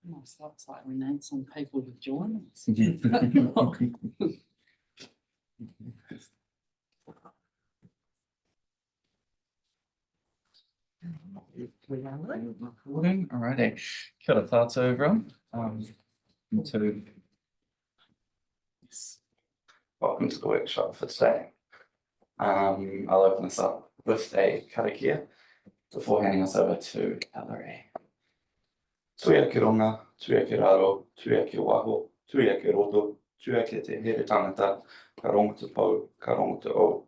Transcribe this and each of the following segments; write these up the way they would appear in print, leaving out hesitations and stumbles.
Almost looks like we need some people to join us. Alrighty, kia ora tātou everyone. Welcome to the workshop for today. I'll open this up with a karakia before handing us over to Ellery. Tuia ki ronga, tuia ki raro, tuia ki waho, tuia ki roto, tuia ki te here tangata, ka rongo te pau, ka rongo te o.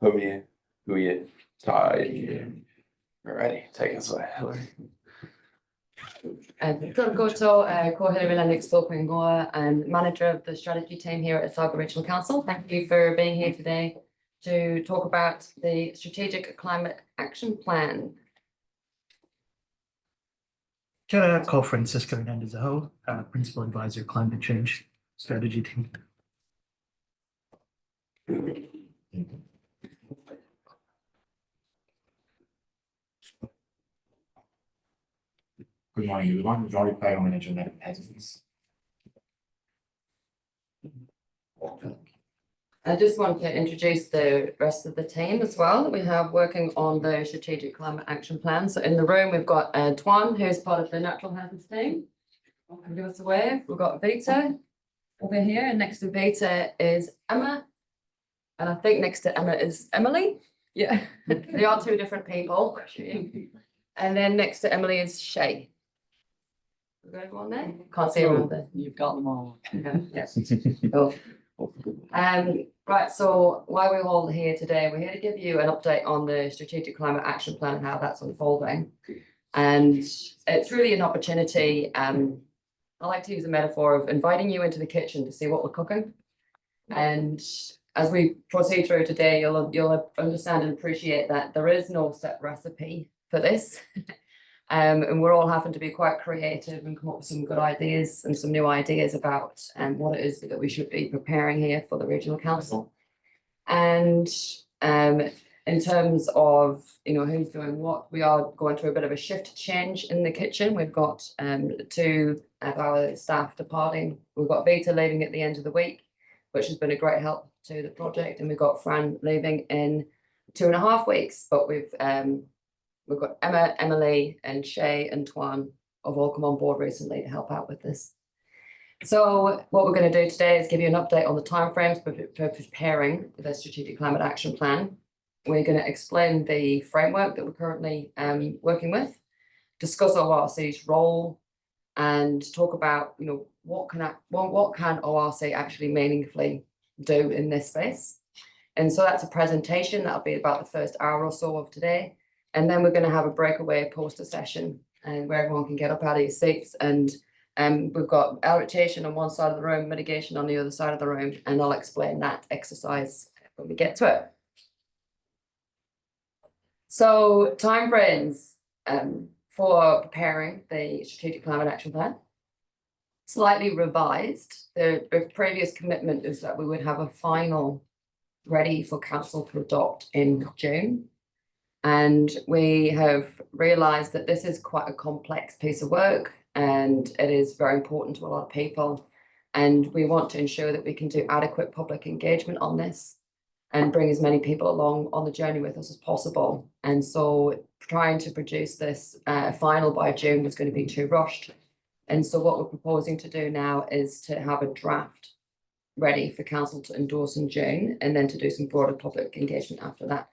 Homie, huie, tai. Alrighty, take us away, Ellery. Tōna koutou, ko Hilary Lennox Tōpingoa, I'm manager of the strategy team here at Otago Regional Council. Thank you for being here today to talk about the Strategic Climate Action Plan. Kia ora, ko Francisco Hernandez-Aho, Principal Advisor, Climate Change Strategy Team. Good morning, everyone. Johnny Pay, Manager, Native Hazards. I just want to introduce the rest of the team as well that we have working on the Strategic Climate Action Plan. So in the room, we've got Tuan, who's part of the Natural Hazards team. Welcome to us away. We've got Vita over here, and next to Vita is Emma. And I think next to Emma is Emily. Yeah, they are two different people. And then next to Emily is Shay. We got everyone there? Can't see everyone there. You've got them all. Yes. Cool. Right, so why we're all here today, we're here to give you an update on the Strategic Climate Action Plan and how that's unfolding. And it's really an opportunity. I like to use a metaphor of inviting you into the kitchen to see what we're cooking. And as we proceed through today, you'll understand and appreciate that there is no set recipe for this. And we're all having to be quite creative and come up with some good ideas and some new ideas about what it is that we should be preparing here for the Regional Council. And in terms of, who's doing what, we are going through a bit of a shift change in the kitchen. We've got two of our staff departing. We've got Vita leaving at the end of the week, which has been a great help to the project. And we've got Fran leaving in 2.5 weeks, but we've got Emma, Emily, and Shay and Tuan have all come on board recently to help out with this. So what we're going to do today is give you an update on the timeframes for preparing the Strategic Climate Action Plan. We're going to explain the framework that we're currently working with, discuss ORC's role, and talk about what can ORC actually meaningfully do in this space. And so that's a presentation that'll be about the first hour or so of today. And then we're going to have a breakaway poster session and where everyone can get up out of your seats. And we've got adaptation on one side of the room, mitigation on the other side of the room, and I'll explain that exercise when we get to it. So timeframes for preparing the Strategic Climate Action Plan. Slightly revised. The previous commitment is that we would have a final ready for Council to adopt in June. And we have realised that this is quite a complex piece of work and it is very important to a lot of people. And we want to ensure that we can do adequate public engagement on this and bring as many people along on the journey with us as possible. And so trying to produce this final by June was going to be too rushed. And so what we're proposing to do now is to have a draft ready for Council to endorse in June and then to do some broader public engagement after that.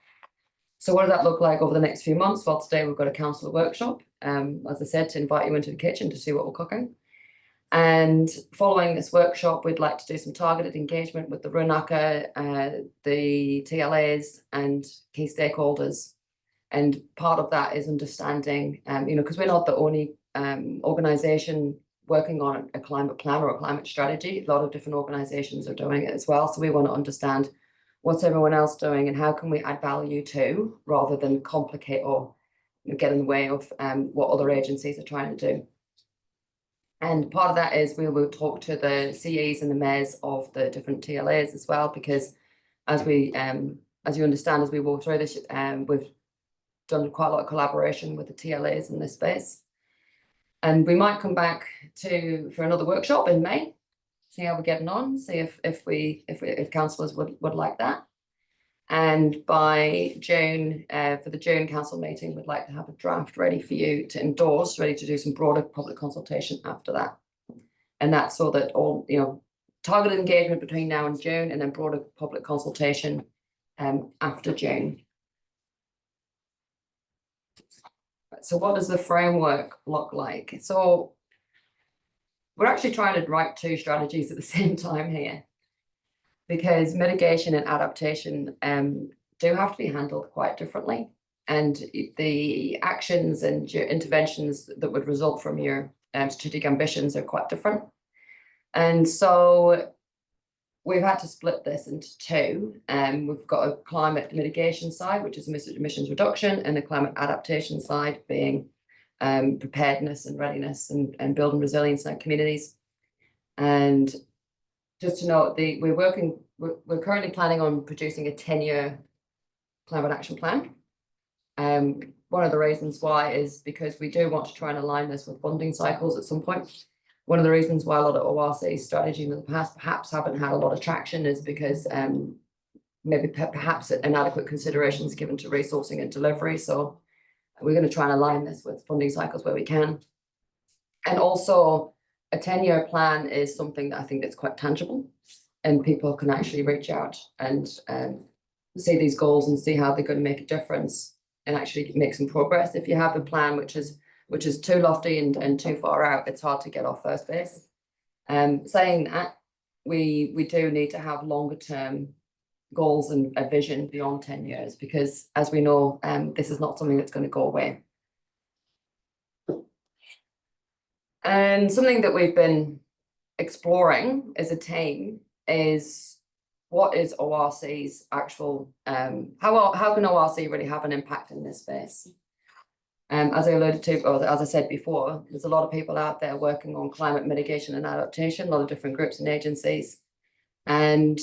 So what does that look like over the next few months? Well, today we've got a council workshop, as I said, to invite you into the kitchen to see what we're cooking. And following this workshop, we'd like to do some targeted engagement with the Runaka, the TLAs and key stakeholders. And part of that is understanding, because we're not the only organisation working on a climate plan or a climate strategy. A lot of different organisations are doing it as well. So we want to understand what's everyone else doing and how can we add value to, rather than complicate or get in the way of what other agencies are trying to do. And part of that is we will talk to the CEs and the mayors of the different TLAs as well, because as you understand, as we walk through this, we've done quite a lot of collaboration with the TLAs in this space. And we might come back for another workshop in May, see how we're getting on, see if councillors would like that. And by June, for the June council meeting, we'd like to have a draft ready for you to endorse, ready to do some broader public consultation after that. And that's so that all, targeted engagement between now and June, and then broader public consultation after June. So what does the framework look like? So we're actually trying to write two strategies at the same time here, because mitigation and adaptation do have to be handled quite differently. And the actions and your interventions that would result from your strategic ambitions are quite different. And so we've had to split this into two. We've got a climate mitigation side, which is emissions reduction, and the climate adaptation side being preparedness and readiness and building resilience in our communities. And just to note, we're currently planning on producing a 10-year climate action plan. One of the reasons why is because we do want to try and align this with funding cycles at some point. One of the reasons why a lot of ORC strategy in the past perhaps haven't had a lot of traction is because maybe perhaps inadequate consideration is given to resourcing and delivery. So we're going to try and align this with funding cycles where we can. And also a 10-year plan is something that I think that's quite tangible, and people can actually reach out and see these goals and see how they're going to make a difference and actually make some progress. If you have a plan which is too lofty and too far out, it's hard to get off first base. Saying that, we do need to have longer term goals and a vision beyond 10 years, because as we know, this is not something that's going to go away. And something that we've been exploring as a team is, what is ORC's actual, how can ORC really have an impact in this space? As I alluded to, or as I said before, there's a lot of people out there working on climate mitigation and adaptation, a lot of different groups and agencies. And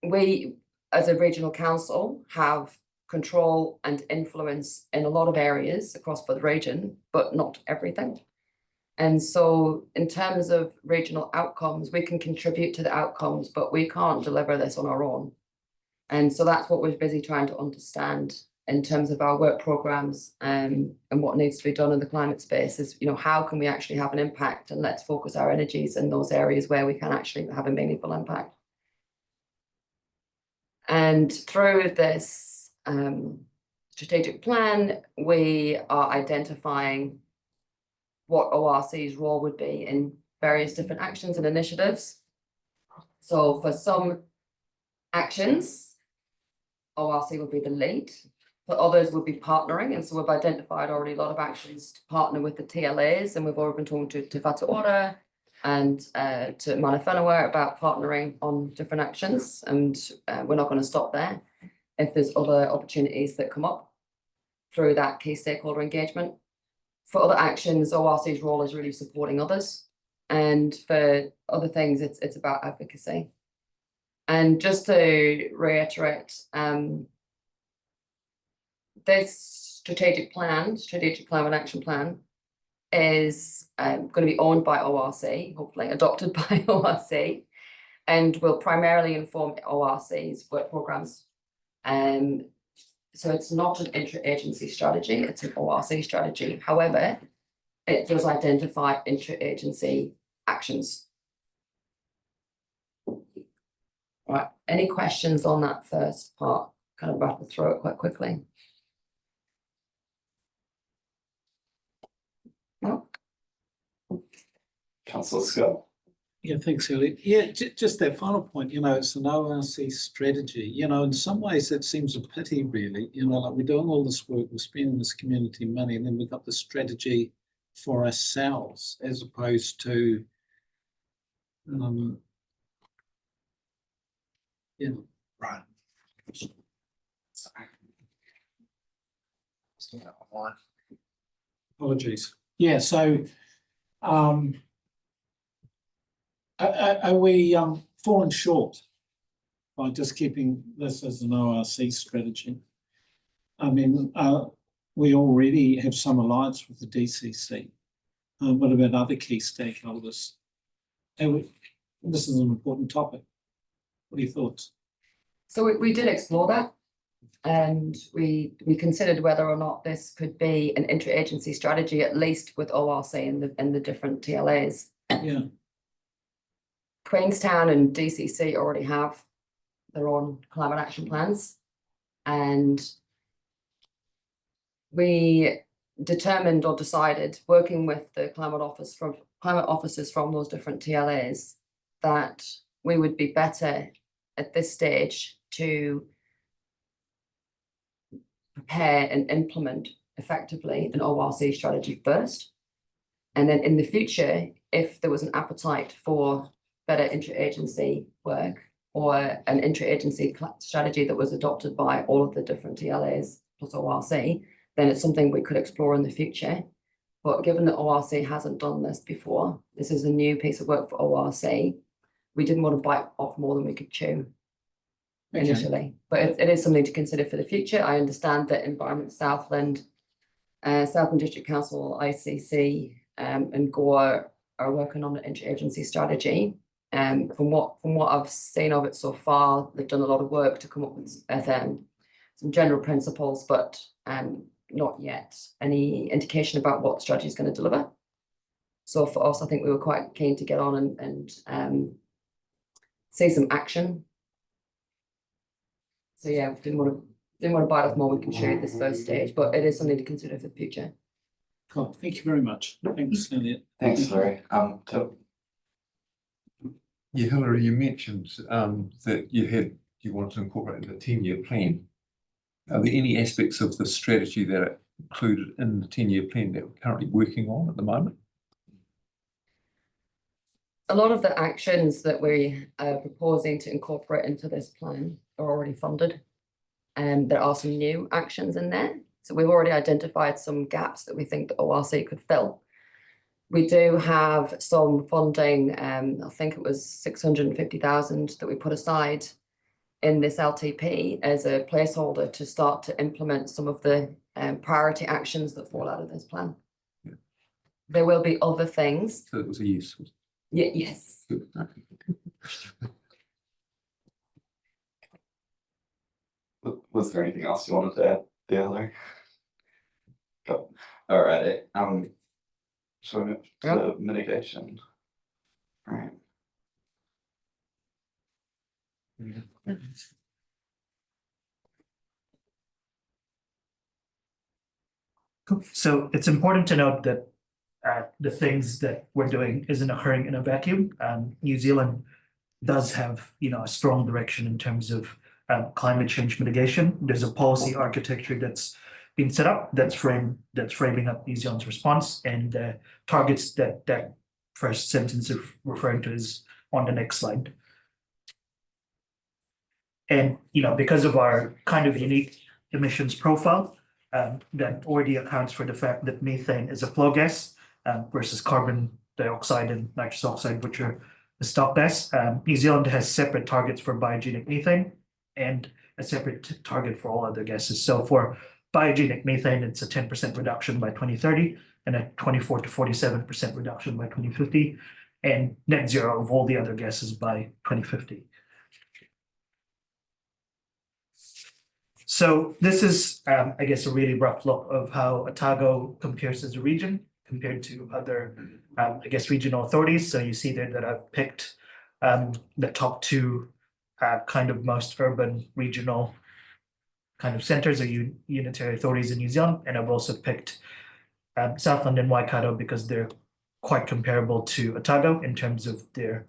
we, as a regional council, have control and influence in a lot of areas across the region, but not everything. And so in terms of regional outcomes, we can contribute to the outcomes, but we can't deliver this on our own. And so that's what we're busy trying to understand in terms of our work programs and what needs to be done in the climate space is, how can we actually have an impact, and let's focus our energies in those areas where we can actually have a meaningful impact. And through this strategic plan, we are identifying what ORC's role would be in various different actions and initiatives. So for some actions, ORC will be the lead. For others, we'll be partnering. And so we've identified already a lot of actions to partner with the TLAs, and we've already been talking to Te Whatu Ora and to Mana Whenua about partnering on different actions. And we're not going to stop there. If there's other opportunities that come up through that key stakeholder engagement. For other actions, ORC's role is really supporting others. And for other things, it's about advocacy. And just to reiterate, this strategic climate action plan, is going to be owned by ORC, hopefully adopted by ORC, and will primarily inform ORC's work programs. So it's not an intra-agency strategy, it's an ORC strategy. However, it does identify intra-agency actions. All right, any questions on that first part? Kind of rattle through it quite quickly. No? Councillor Scott. Yeah, thanks, Elliot. Yeah, just that final point, it's an ORC strategy. In some ways it seems a pity, really. Like we're doing all this work, we're spending this community money, and then we've got the strategy for ourselves, as opposed to, Right. apologies. Yeah, so, are we falling short by just keeping this as an ORC strategy? I mean, we already have some alliance with the DCC. What about other key stakeholders? This is an important topic. What are your thoughts? So we did explore that. And we considered whether or not this could be an interagency strategy, at least with ORC and the different TLAs. Yeah, Queenstown and DCC already have their own climate action plans. And we determined or decided, working with the climate officers from those different TLAs, that we would be better at this stage to prepare and implement effectively an ORC strategy first. And then in the future, if there was an appetite for better interagency work or an interagency strategy that was adopted by all of the different TLAs plus ORC, then it's something we could explore in the future. But given that ORC hasn't done this before, this is a new piece of work for ORC, we didn't want to bite off more than we could chew initially, but it is something to consider for the future. I understand that Environment Southland, Southland District Council, ICC, and GORE are working on an interagency strategy. From what I've seen of it so far, they've done a lot of work to come up with some general principles, but not yet any indication about what the strategy is going to deliver. So for us, I think we were quite keen to get on and see some action. So yeah, didn't want to bite off more we can chew at this first stage, but it is something to consider for the future. cool. Thank you very much. Thanks, Elliot. Thanks, Larry. Till. Yeah, Hilary, you mentioned that you wanted to incorporate the 10-year plan. Are there any aspects of the strategy that are included in the 10-year plan that we're currently working on at the moment? A lot of the actions that we are proposing to incorporate into this plan are already funded. And there are some new actions in there. So we've already identified some gaps that we think the ORC could fill. We do have some funding, I think it was 650,000 that we put aside in this LTP as a placeholder to start to implement some of the priority actions that fall out of this plan. Yeah. There will be other things. So it was a yes. Yeah, yes. Good. Was there anything else you wanted to add there, Larry? Cool. All right. So we move to mitigation. All right. Cool. So it's important to note that the things that we're doing isn't occurring in a vacuum. New Zealand does have, a strong direction in terms of climate change mitigation. There's a policy architecture that's been set up that's framing up New Zealand's response, and targets that first sentence of referring to is on the next slide. And because of our kind of unique emissions profile, that already accounts for the fact that methane is a flow gas versus carbon dioxide and nitrous oxide, which are the stock gas. New Zealand has separate targets for biogenic methane and a separate target for all other gases. So for biogenic methane, it's a 10% reduction by 2030 and a 24 to 47% reduction by 2050, and net zero of all the other gases by 2050. So this is, I guess, a really rough look of how Otago compares as a region compared to other, regional authorities. So you see there that I've picked the top two kind of most urban regional kind of centers or unitary authorities in New Zealand. And I've also picked Southland and Waikato because they're quite comparable to Otago in terms of their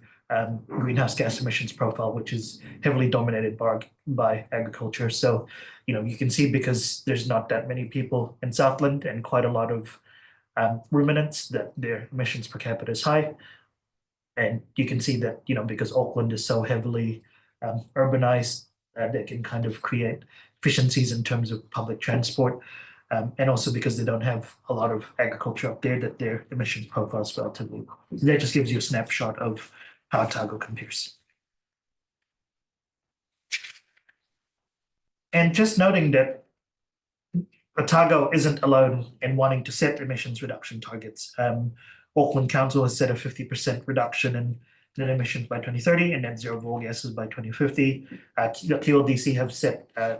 greenhouse gas emissions profile, which is heavily dominated by agriculture. So, you can see because there's not that many people in Southland and quite a lot of ruminants that their emissions per capita is high. And you can see that, because Auckland is so heavily urbanized, they can kind of create efficiencies in terms of public transport. And also because they don't have a lot of agriculture up there, that their emissions profile is relatively low. So that just gives you a snapshot of how Otago compares. And just noting that Otago isn't alone in wanting to set emissions reduction targets. Auckland Council has set a 50% reduction in net emissions by 2030 and net zero of all gases by 2050. QLDC have set a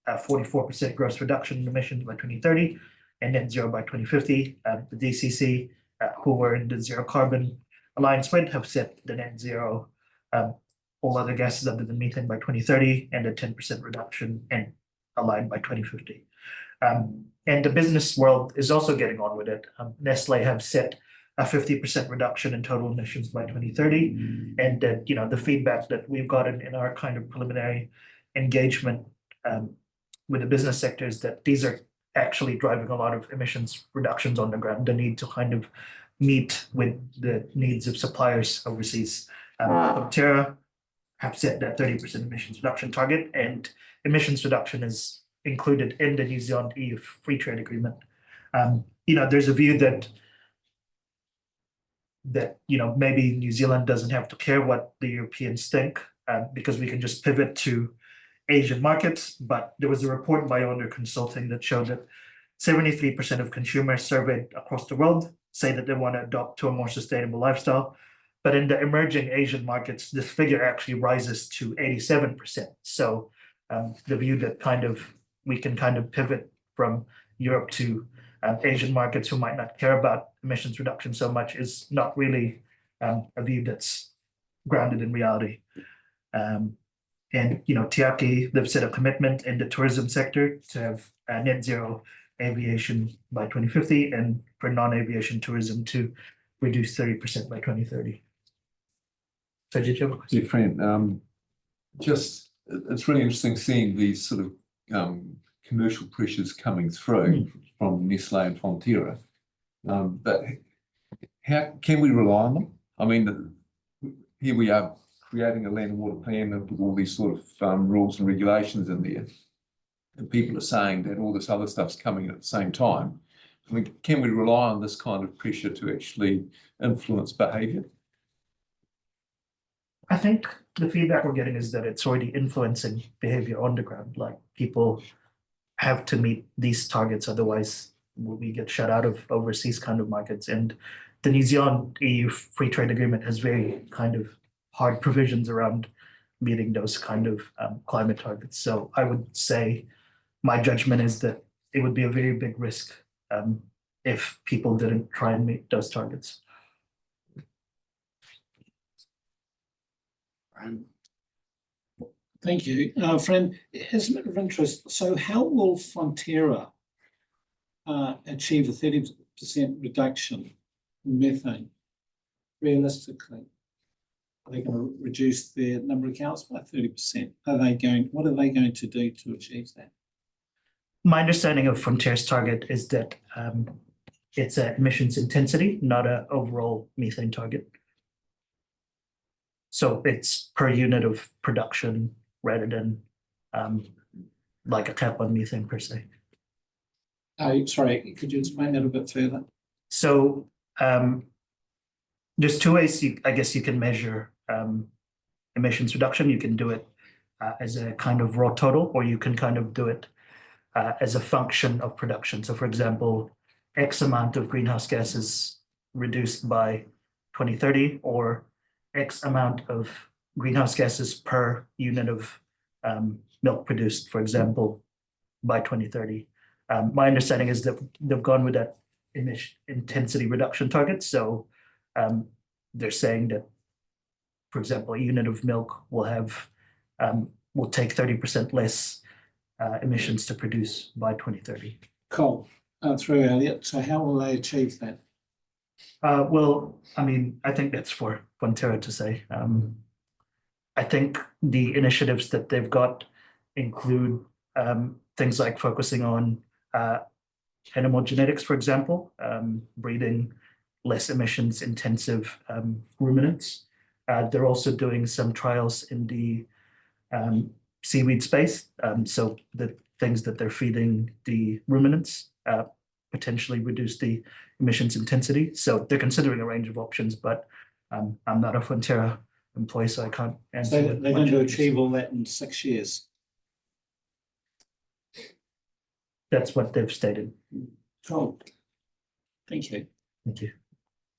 44% gross reduction in emissions by 2030 and net zero by 2050. The DCC, who were in the Zero Carbon Alliance with, have set the net zero all other gases other than methane by 2030 and a 10% reduction and aligned by 2050. And the business world is also getting on with it. Nestle have set a 50% reduction in total emissions by 2030. And that, the feedback that we've gotten in our kind of preliminary engagement with the business sector is that these are actually driving a lot of emissions reductions on the ground, the need to kind of meet with the needs of suppliers overseas. Fonterra have set that 30% emissions reduction target, and emissions reduction is included in the New Zealand EU Free Trade Agreement. There's a view that maybe New Zealand doesn't have to care what the Europeans think because we can just pivot to Asian markets. But there was a report by Owner Consulting that showed that 73% of consumers surveyed across the world say that they want to adopt to a more sustainable lifestyle. But in the emerging Asian markets, this figure actually rises to 87%. So the view that we can kind of pivot from Europe to Asian markets who might not care about emissions reduction so much is not really a view that's grounded in reality. And Tiaki, they've set a commitment in the tourism sector to have net zero aviation by 2050 and for non-aviation tourism to reduce 30% by 2030. So did you have a question? Yeah, Fran, it's really interesting seeing these sort of commercial pressures coming through from Nestle and Fonterra. But how can we rely on them? I mean, here we are creating a land and water plan with all these sort of rules and regulations in there. And people are saying that all this other stuff's coming at the same time. I mean, can we rely on this kind of pressure to actually influence behaviour? I think the feedback we're getting is that it's already influencing behavior on the ground. Like, people have to meet these targets, otherwise we get shut out of overseas kind of markets. And the New Zealand EU Free Trade Agreement has very kind of hard provisions around meeting those kind of climate targets. So I would say my judgment is that it would be a very big risk if people didn't try and meet those targets. Thank you. Friend, as a matter of interest, so how will Fonterra achieve a 30% reduction in methane realistically? Are they going to reduce their number of cows by 30%? What are they going to do to achieve that? My understanding of Fonterra's target is that it's an emissions intensity, not an overall methane target. So it's per unit of production rather than like a cap on methane per se. Sorry, could you explain that a bit further? So there's two ways I guess you can measure emissions reduction. You can do it as a kind of raw total, or you can kind of do it as a function of production. So for example, X amount of greenhouse gases reduced by 2030, or X amount of greenhouse gases per unit of milk produced, for example, by 2030. My understanding is that they've gone with that intensity reduction target. So they're saying that, for example, a unit of milk will take 30% less emissions to produce by 2030. Cool. Through Elliot. So how will they achieve that? Well, I mean, I think that's for Fonterra to say. I think the initiatives that they've got include things like focusing on animal genetics, for example, breeding less emissions intensive ruminants. They're also doing some trials in the seaweed space. So the things that they're feeding the ruminants potentially reduce the emissions intensity. So they're considering a range of options, but I'm not a Fonterra employee, so I can't answer. So they're going to achieve all that in 6 years. that's what they've stated. Cool. Thank you. Thank you.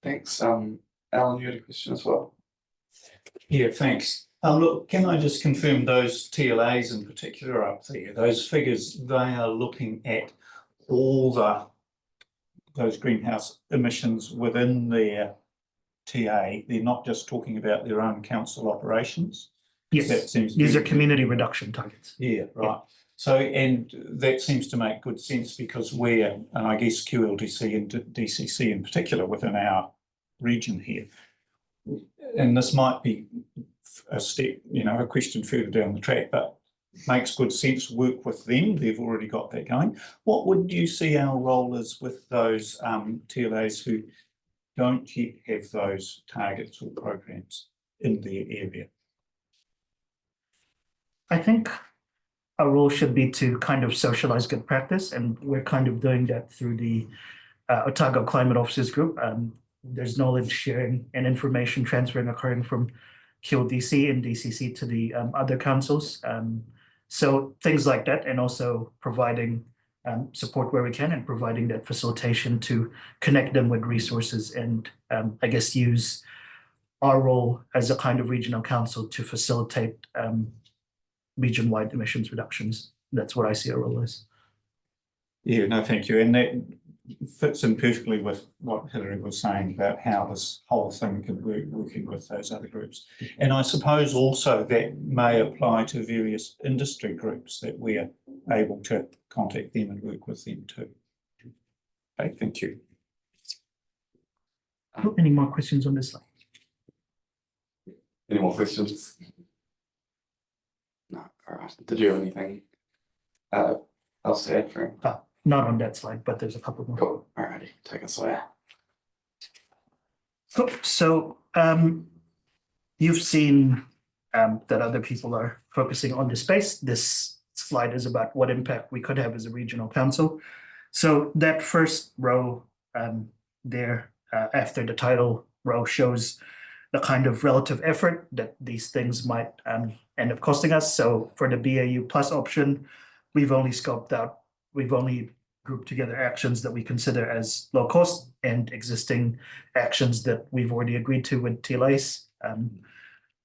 Thanks. Alan, you had a question as well? Yeah, thanks. Look, can I just confirm those TLAs in particular up there, those figures, they are looking at all those greenhouse emissions within their TA. They're not just talking about their own council operations. Yes, That seems to these be- are community reduction targets. Yeah, right. So, and that seems to make good sense because we're, and I guess QLDC and DCC in particular within our region here. And this might be a step, a question further down the track, but makes good sense, work with them. They've already got that going. What would you see our role is with those TLAs who don't yet have those targets or programs in their area? I think our role should be to kind of socialize good practice, and we're kind of doing that through the Otago Climate Officers Group. There's knowledge sharing and information transferring occurring from QLDC and DCC to the other councils. So things like that, and also providing support where we can, and providing that facilitation to connect them with resources, and I guess use our role as a kind of regional council to facilitate region-wide emissions reductions. That's what I see our role as. Yeah, no, thank you. And that fits in perfectly with what Hilary was saying about how this whole thing could work working with those other groups. And I suppose also that may apply to various industry groups that we're able to contact them and work with them too. Okay, thank you. Any more questions on this slide? Any more questions? No, all right. Did you have anything else to add, Frank? Not on that slide, but there's a couple more. Cool. Alrighty, take us away. Cool. So you've seen that other people are focusing on the space. This slide is about what impact we could have as a regional council. So that first row there after the title row shows the kind of relative effort that these things might end up costing us. So for the BAU plus option, we've only grouped together actions that we consider as low cost and existing actions that we've already agreed to with TLAs.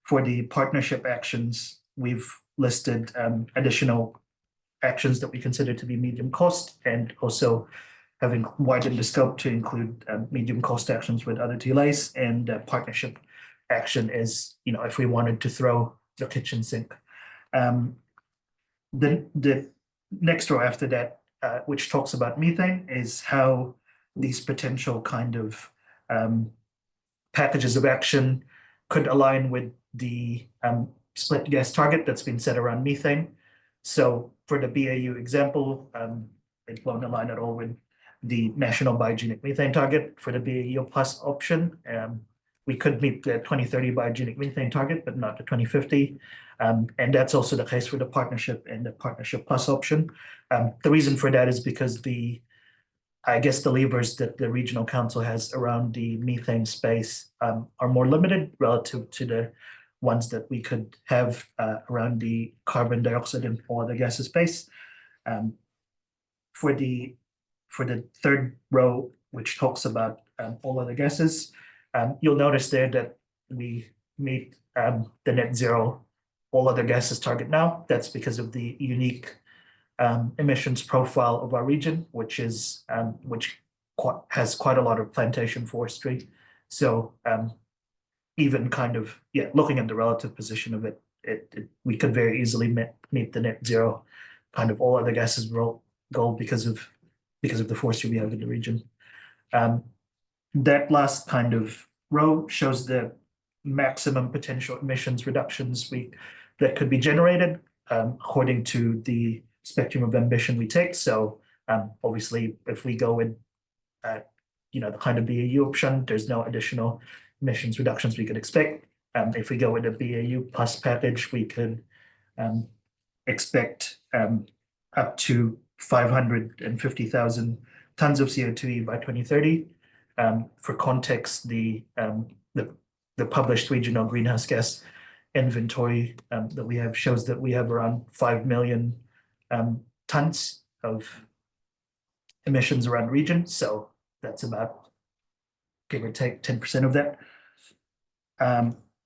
For the partnership actions, we've listed additional actions that we consider to be medium cost, and also having widened the scope to include medium cost actions with other TLAs, and partnership action is, if we wanted to throw the kitchen sink. The next row after that, which talks about methane, is how these potential kind of packages of action could align with the split gas target that's been set around methane. So for the BAU example, it won't align at all with the national biogenic methane target. For the BAU plus option, we could meet the 2030 biogenic methane target, but not the 2050. And that's also the case for the partnership and the partnership plus option. The reason for that is because the levers that the regional council has around the methane space are more limited relative to the ones that we could have around the carbon dioxide and all other gases space. For the third row, which talks about all other gases, you'll notice there that we meet the net zero all other gases target now. That's because of the unique emissions profile of our region, which has quite a lot of plantation forestry. So even kind of, looking at the relative position of it, we could very easily meet the net zero kind of all other gases goal because of the forestry we have in the region. That last kind of row shows the maximum potential emissions reductions that could be generated according to the spectrum of ambition we take. So obviously, if we go with the kind of BAU option, there's no additional emissions reductions we could expect. If we go with a BAU plus package, we could expect up to 550,000 tons of CO2e by 2030. For context, the published regional greenhouse gas inventory that we have shows that we have around 5 million tons of emissions around the region, so that's about give or take 10% of that.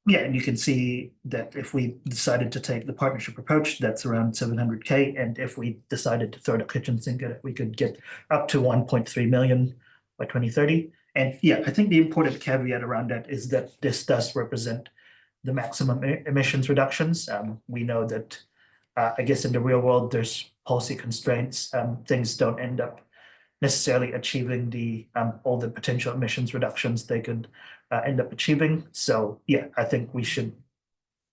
Yeah, and you can see that if we decided to take the partnership approach, that's around 700K, and if we decided to throw the kitchen sink at it, we could get up to 1.3 million by 2030. And yeah, I think the important caveat around that is that this does represent the maximum emissions reductions. We know that, I guess in the real world, there's policy constraints. Things don't end up necessarily achieving the all the potential emissions reductions they could end up achieving. So yeah, I think we should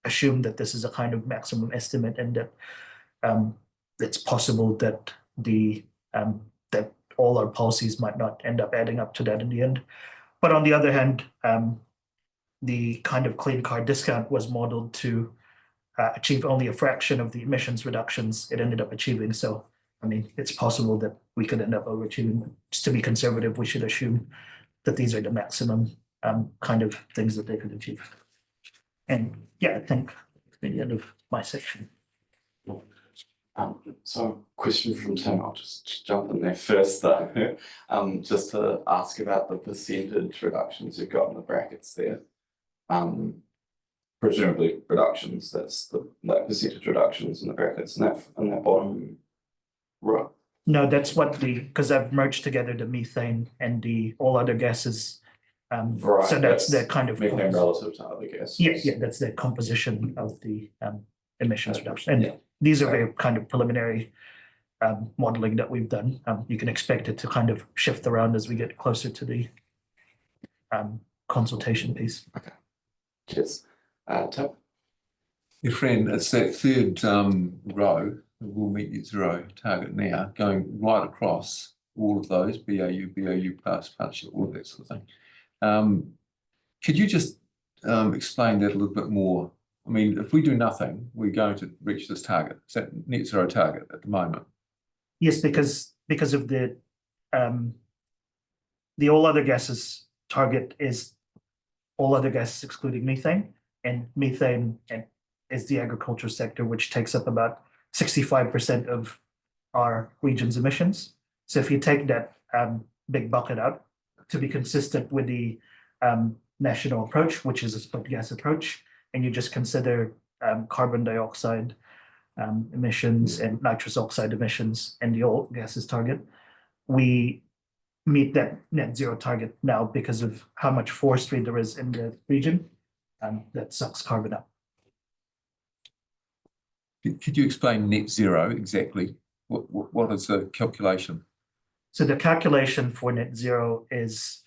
assume that this is a kind of maximum estimate, and that it's possible that that all our policies might not end up adding up to that in the end. But on the other hand, the kind of clean car discount was modeled to achieve only a fraction of the emissions reductions it ended up achieving. So I mean, it's possible that we could end up overachieving. Just to be conservative, we should assume that these are the maximum kind of things that they could achieve. And yeah, I think it's the end of my section. So question from Tim, I'll just jump in there first though. Just to ask about the percentage reductions you've got in the brackets there. Presumably reductions, that's the like percentage reductions in the brackets in that bottom row. No, that's what because I've merged together the methane and the all other gases. Right, So that's the kind of methane relative to other gases. yeah, that's the composition of the emissions reduction. And Yeah. these are very kind of preliminary modeling that we've done. You can expect it to kind of shift around as we get closer to the consultation piece. Cheers. Tim? Your friend, it's that third row, we'll meet net zero target now, going right across all of those, BAU, BAU plus, partnership, all of that sort of thing. Could you just explain that a little bit more? I mean, if we do nothing, we're going to reach this target. Is that net zero target at the moment? Yes, because of the all other gases target is all other gases excluding methane, and methane is the agriculture sector, which takes up about 65% of our region's emissions. So if you take that big bucket out to be consistent with the national approach, which is a split gas approach, and you just consider carbon dioxide emissions and nitrous oxide emissions and the all gases target, we meet that net zero target now because of how much forestry there is in the region that sucks carbon up. Could you explain net zero exactly? What is the calculation? So the calculation for net zero is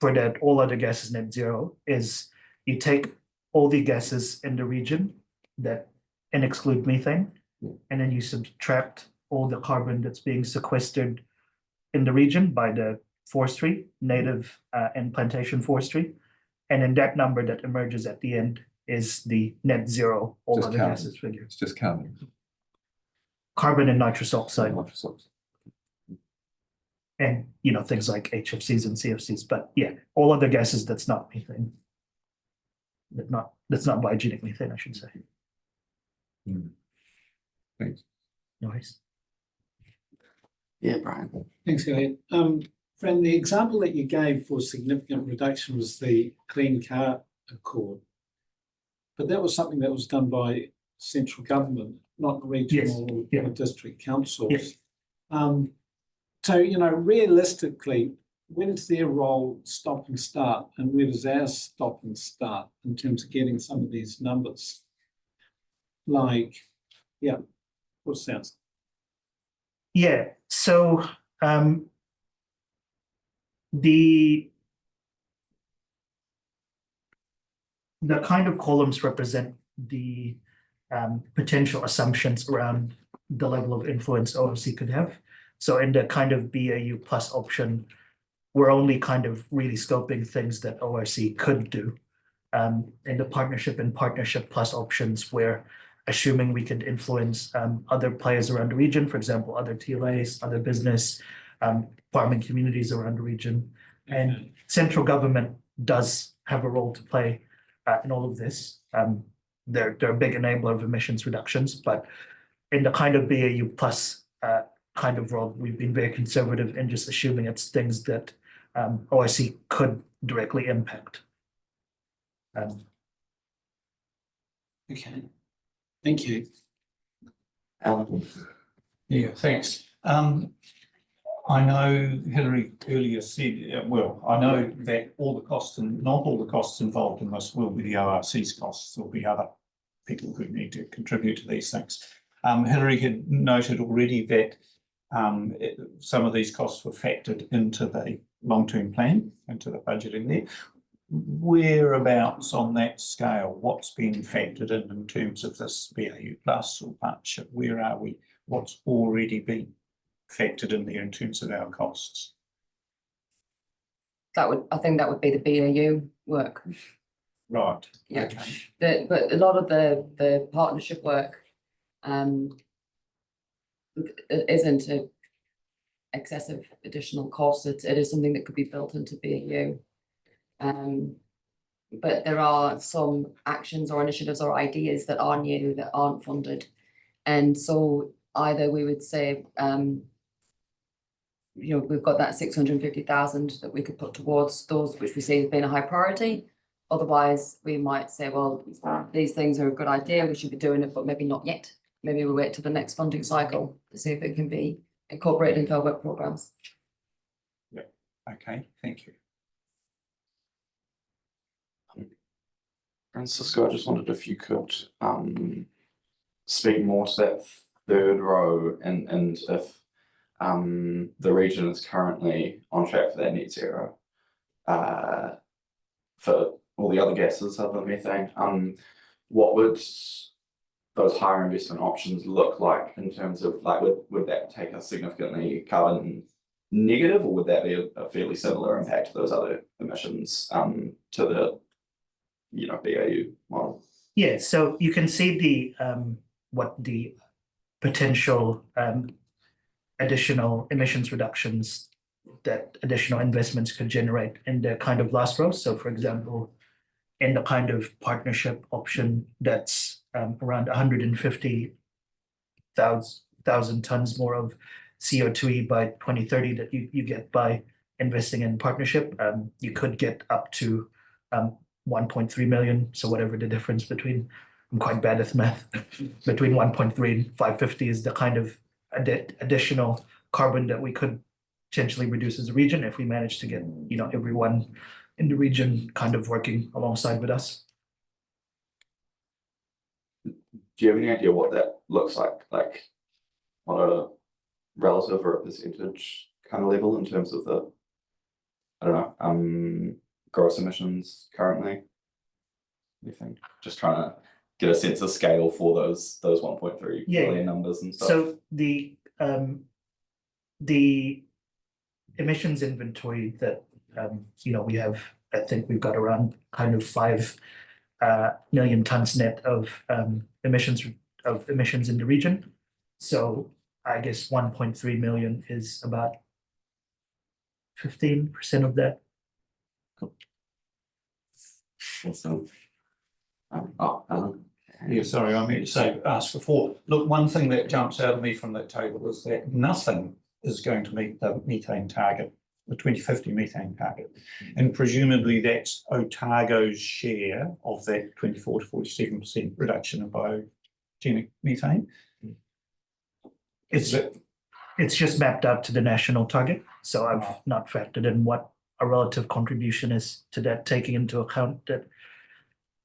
for that all other gases net zero is you take all the gases in the region that and exclude methane, and then you subtract all the carbon that's being sequestered in the region by the forestry, native and plantation forestry. And then that number that emerges at the end is the net zero all Just other carbon. gases figure. It's just carbon. Carbon and nitrous oxide, Nitrous oxide. and things like HFCs and CFCs. But yeah, all other gases that's not methane. That's not biogenic methane, I should say. Thanks. No worries. Yeah, Brian. Thanks, Elliot. Friend, the example that you gave for significant reduction was the Clean Car Accord. But that was something that was done by central government, not regional Yes, or district councils. Yes. So, realistically, where does their role stop and start, and where does ours stop and start in terms of getting some of these numbers? Like, yeah, what sounds? Yeah, so the kind of columns represent the potential assumptions around the level of influence OMC could have. So in the kind of BAU plus option, we're only kind of really scoping things that ORC could do. In the partnership and partnership plus options, we're assuming we could influence other players around the region, for example, other TLAs, other business, farming communities around the region. And central government does have a role to play in all of this. They're a big enabler of emissions reductions, but in the kind of BAU plus kind of role, we've been very conservative in just assuming it's things that OIC could directly impact. Okay, thank you. Alan? Yeah, thanks. I know Hilary earlier said, I know that all the costs and not all the costs involved in this will be the ORC's costs. There'll be other people who need to contribute to these things. Hilary had noted already that some of these costs were factored into the long-term plan, into the budget in there. Whereabouts on that scale, what's been factored in terms of this BAU Plus or partnership? Where are we? What's already been factored in there in terms of our costs? I think that would be the BAU work. Right. Yeah. Okay. But a lot of the partnership work it isn't a excessive additional cost. It is something that could be built into BAU. But there are some actions or initiatives or ideas that are new that aren't funded. And so either we would say, we've got that 650,000 that we could put towards those which we see as being a high priority. Otherwise, we might say, well, these things are a good idea, we should be doing it, but maybe not yet. Maybe we'll wait till the next funding cycle to see if it can be incorporated into our work programmes. Yeah, okay, thank you. Francisco, I just wondered if you could speak more to that third row and if the region is currently on track for that net zero for all the other gases other than methane. What would those higher investment options look like in terms of like would that take us significantly carbon negative, or would that be a fairly similar impact to those other emissions to the BAU model? Yeah, so you can see the what the potential additional emissions reductions that additional investments could generate in the kind of last row. So for example, in the kind of partnership option that's around 150,000 tons more of CO2e by 2030 that you get by investing in partnership, you could get up to 1.3 million. So whatever the difference between, I'm quite bad at math, between 1.3 and 550 is the kind of additional carbon that we could potentially reduce as a region if we manage to get, everyone in the region kind of working alongside with us. Do you have any idea what that looks like on a relative or a percentage kind of level in terms of the, I don't know, gross emissions currently? Anything? Just trying to get a sense of scale for those 1.3 billion numbers and stuff. So the emissions inventory that we have, I think we've got around kind of 5 million tons net of emissions in the region. So I guess 1.3 million is about 15% of that. Awesome. Yeah, sorry, I meant to ask before. Look, one thing that jumps out at me from that table is that nothing is going to meet the methane target, the 2050 methane target. And presumably that's Otago's share of that 24 to 47% reduction in biogenic methane. It's just mapped out to the national target. So I've not factored in what a relative contribution is to that, taking into account that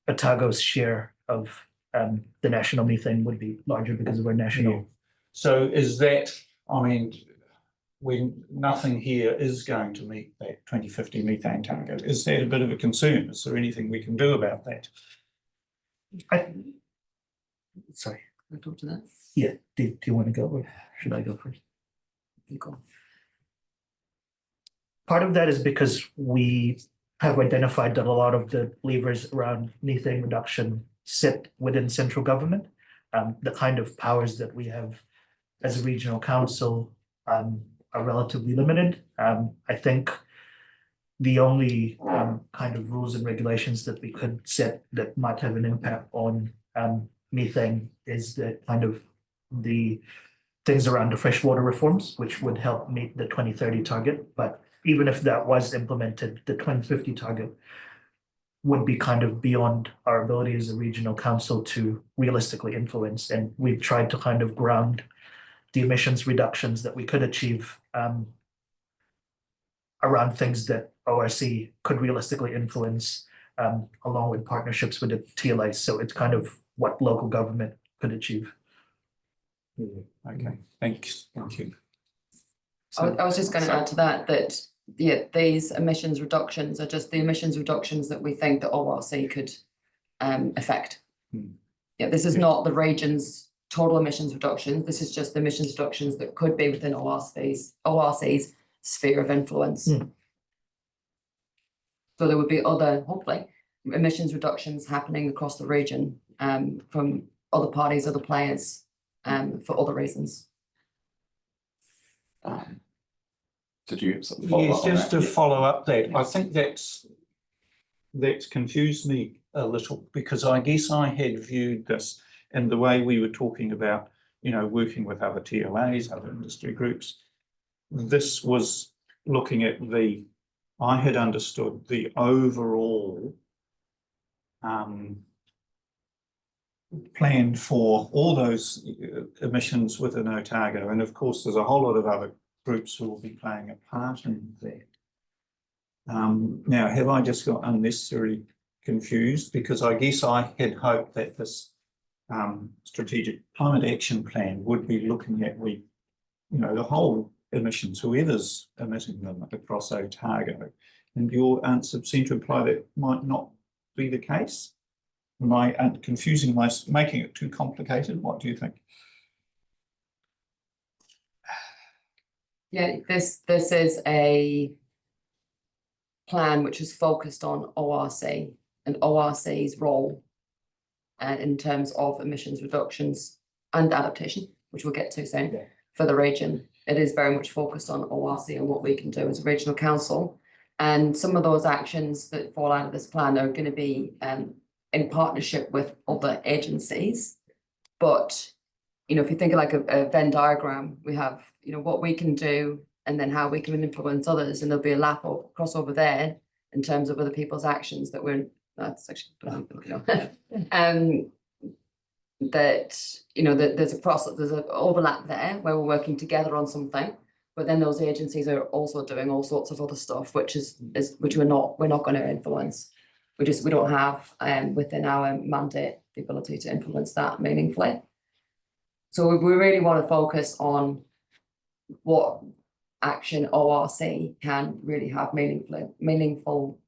Otago's share of the national methane would be larger because of our national. Yeah. So is that, when nothing here is going to meet that 2050 methane target, is that a bit of a concern? Is there anything we can do about that? Sorry. Can I talk to that? Yeah, do you want to go or should I go first? You go. Part of that is because we have identified that a lot of the levers around methane reduction sit within central government. The kind of powers that we have as a regional council are relatively limited. I think the only kind of rules and regulations that we could set that might have an impact on methane is the kind of the things around the freshwater reforms, which would help meet the 2030 target. But even if that was implemented, the 2050 target would be kind of beyond our ability as a regional council to realistically influence. And we've tried to kind of ground the emissions reductions that we could achieve around things that ORC could realistically influence, along with partnerships with the TLA. So it's kind of what local government could achieve. Okay, thank you. I was just going to add to that yeah, these emissions reductions are just the emissions reductions that we think that ORC could affect. Yeah, this is not the region's total emissions reduction. This is just the emissions reductions that could be within ORC's sphere of influence. So there would be other, hopefully, emissions reductions happening across the region from other parties, other players, for other reasons. Did you have something to follow Yes, up on just that? to follow up that, I think that's confused me a little, because I guess I had viewed this in the way we were talking about, you know, working with other TLAs, other industry groups. This was looking at I had understood the overall plan for all those emissions within Otago. And of course, there's a whole lot of other groups who will be playing a part in that. Now, have I just got unnecessarily confused? Because I guess I had hoped that this strategic climate action plan would be looking at the whole emissions, whoever's emitting them across Otago. And your answer seemed to imply that might not be the case. Am I confusing, making it too complicated? What do you think? Yeah, this is a plan which is focused on ORC and ORC's role in terms of emissions reductions and adaptation, which we'll get to soon, for the region. It is very much focused on ORC and what we can do as a regional council. And some of those actions that fall out of this plan are going to be in partnership with other agencies. But, you know, if you think of like a Venn diagram, we have, you know, what we can do and then how we can influence others. And there'll be a crossover there in terms of other people's actions that's actually, that, you know, that there's an overlap there where we're working together on something, but then those agencies are also doing all sorts of other stuff, which we're not going to influence. We don't have within our mandate the ability to influence that meaningfully. So we really want to focus on what action ORC can really have meaningful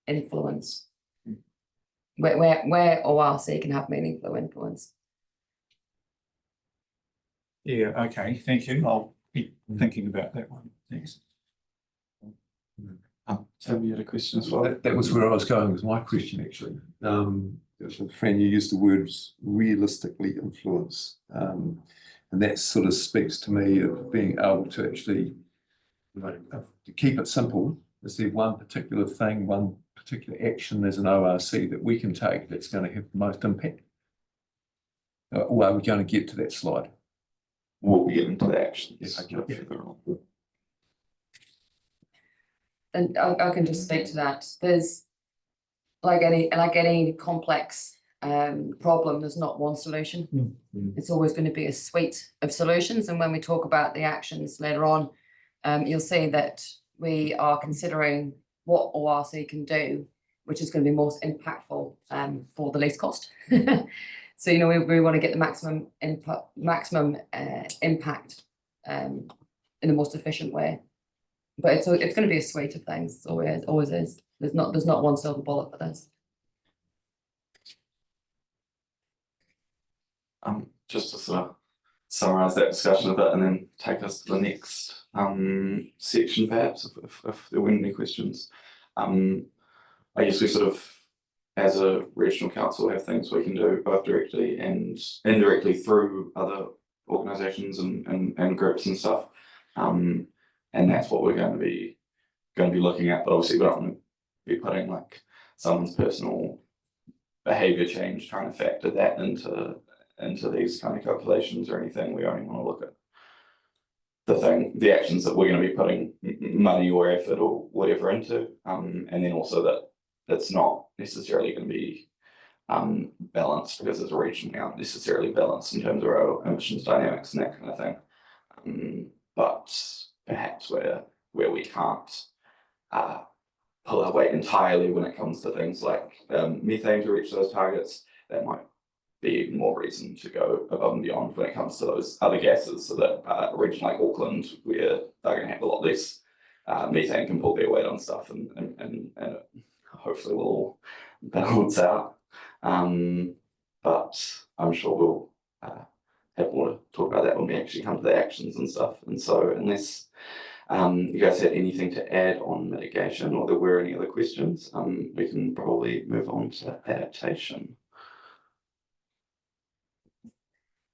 influence. Where ORC can have meaningful influence. Yeah, okay, thank you. I'll keep thinking about that one. Thanks. Toby, you had a question as well? That was where I was going with my question, actually. Fran, you used the words realistically influence. And that sort of speaks to me of being able to actually, to keep it simple, is there one particular thing, one particular action as an ORC that we can take that's going to have the most impact? Or are we going to get to that slide? We'll get into the actions. Yes, okay. And I can just speak to that. There's like any complex problem, there's not one solution. It's always going to be a suite of solutions. And when we talk about the actions later on, you'll see that we are considering what ORC can do, which is going to be most impactful for the least cost. So, you know, we want to get the maximum impact in the most efficient way. But it's going to be a suite of things. It always is. There's not one silver bullet for this. Just to sort of summarize that discussion a bit and then take us to the next section, perhaps, if there weren't any questions. I guess we sort of, as a regional council, have things we can do both directly and indirectly through other organisations and groups and stuff. And that's what we're going to be looking at. But obviously, we don't want to be putting like someone's personal behaviour change, trying to factor that into these kind of calculations or anything. We only want to look at the actions that we're going to be putting money or effort or whatever into, and then also that it's not necessarily going to be balanced, because as a region we aren't necessarily balanced in terms of our emissions dynamics and that kind of thing. But perhaps where we can't pull our weight entirely when it comes to things like methane to reach those targets, that might be more reason to go above and beyond when it comes to those other gases, so that a region like Auckland, where they're going to have a lot less methane, can pull their weight on stuff, and hopefully we'll all balance out. But I'm sure we'll have more to talk about that when we actually come to the actions and stuff. And so unless you guys had anything to add on mitigation, or there were any other questions, we can probably move on to adaptation.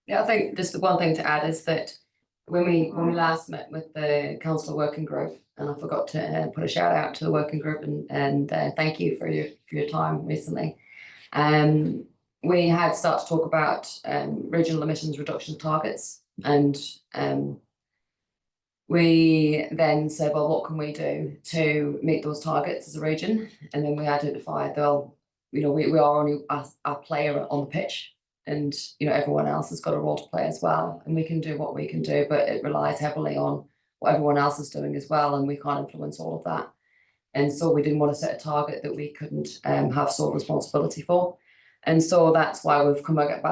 Yeah, I think just the one thing to add is that when we last met with the council working group, and I forgot to put a shout out to the working group and thank you for your time recently. We had started to talk about regional emissions reduction targets, and we then said, well, what can we do to meet those targets as a region? And then we identified, well, we are only a player on the pitch, and everyone else has got a role to play as well, and we can do what we can do, but it relies heavily on what everyone else is doing as well, and we can't influence all of that. And so we didn't want to set a target that we couldn't have sole responsibility for. And so that's why we've come at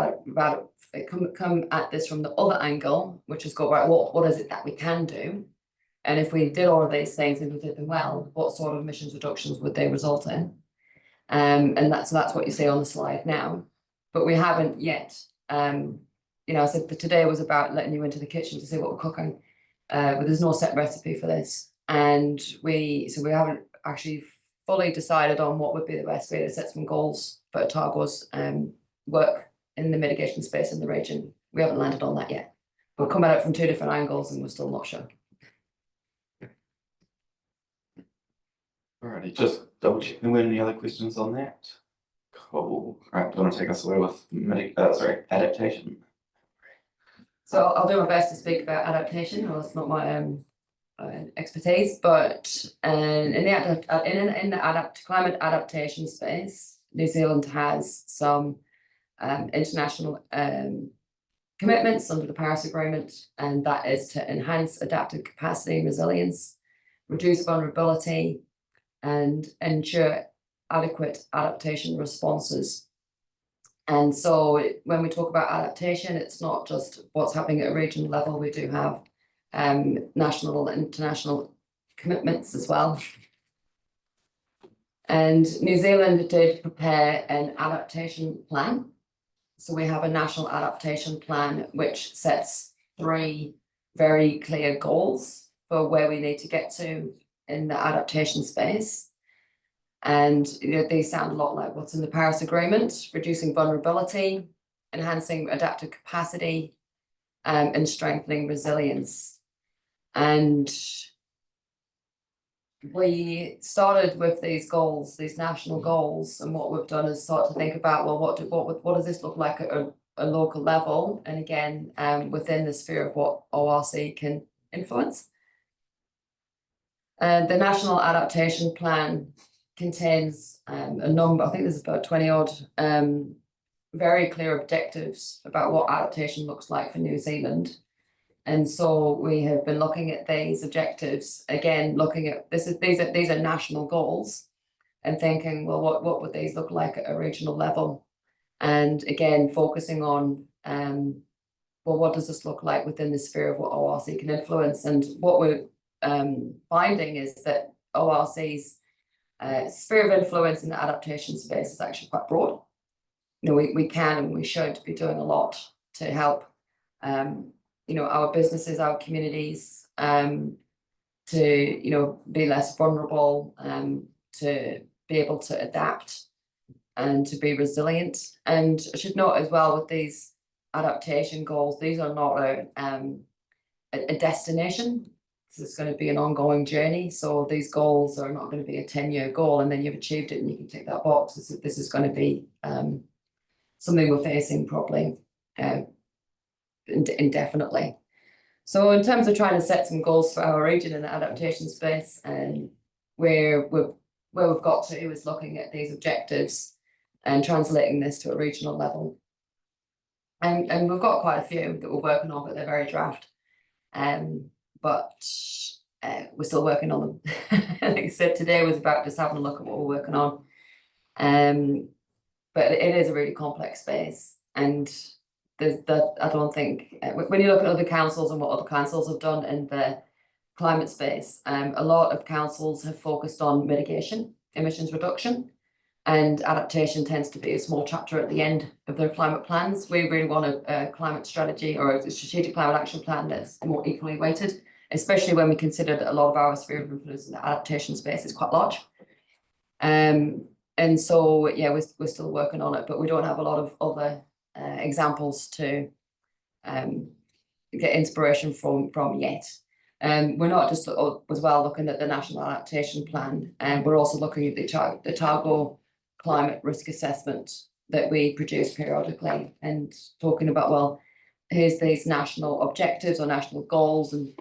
this from the other angle, which is go, right, what is it that we can do? And if we did all of these things and we did them well, what sort of emissions reductions would they result in? And that's what you see on the slide now. But we haven't yet. I said that today was about letting you into the kitchen to see what we're cooking. But there's no set recipe for this. And we haven't actually fully decided on what would be the best way to set some goals for Otago's work in the mitigation space in the region. We haven't landed on that yet. We're coming at it from two different angles and we're still not sure. Alrighty, just double checking. There weren't any other questions on that? Cool. Alright, do you want to take us away with adaptation? So I'll do my best to speak about adaptation, or it's not my expertise, but in the climate adaptation space, New Zealand has some international commitments under the Paris Agreement, and that is to enhance adaptive capacity and resilience, reduce vulnerability, and ensure adequate adaptation responses. And so when we talk about adaptation, it's not just what's happening at a regional level. We do have national and international commitments as well. And New Zealand did prepare an adaptation plan. So we have a national adaptation plan which sets 3 very clear goals for where we need to get to in the adaptation space. And they sound a lot like what's in the Paris Agreement: reducing vulnerability, enhancing adaptive capacity, and strengthening resilience. And we started with these goals, these national goals, and what we've done is start to think about, well, what does this look like at a local level, and again within the sphere of what ORC can influence. The National Adaptation Plan contains a number, I think there's about 20 odd very clear objectives about what adaptation looks like for New Zealand. And so we have been looking at these objectives, again, looking at these are national goals, and thinking, well, what would these look like at a regional level? And again, focusing on well, what does this look like within the sphere of what ORC can influence? And what we're finding is that ORC's sphere of influence in the adaptation space is actually quite broad. We can and we should be doing a lot to help our businesses, our communities, to be less vulnerable, to be able to adapt and to be resilient. And I should note as well, with these adaptation goals, these are not a destination. This is going to be an ongoing journey. So these goals are not going to be a 10-year goal and then you've achieved it and you can tick that box. This is going to be something we're facing probably indefinitely. So in terms of trying to set some goals for our region in the adaptation space, and where we've got to is looking at these objectives and translating this to a regional level. And we've got quite a few that we're working on, but they're very draft. But we're still working on them. Like I said, today was about just having a look at what we're working on. But it is a really complex space, and I don't think when you look at other councils and what other councils have done in the climate space, a lot of councils have focused on mitigation, emissions reduction, and adaptation tends to be a small chapter at the end of their climate plans. We really want a climate strategy or a strategic climate action plan that's more equally weighted, especially when we consider that a lot of our sphere of influence in the adaptation space is quite large. And so, yeah, we're still working on it, but we don't have a lot of other examples to get inspiration from yet. We're not just as well looking at the National Adaptation Plan, and we're also looking at the Otago Climate Risk Assessment that we produce periodically, and talking about, well, here's these national objectives or national goals, and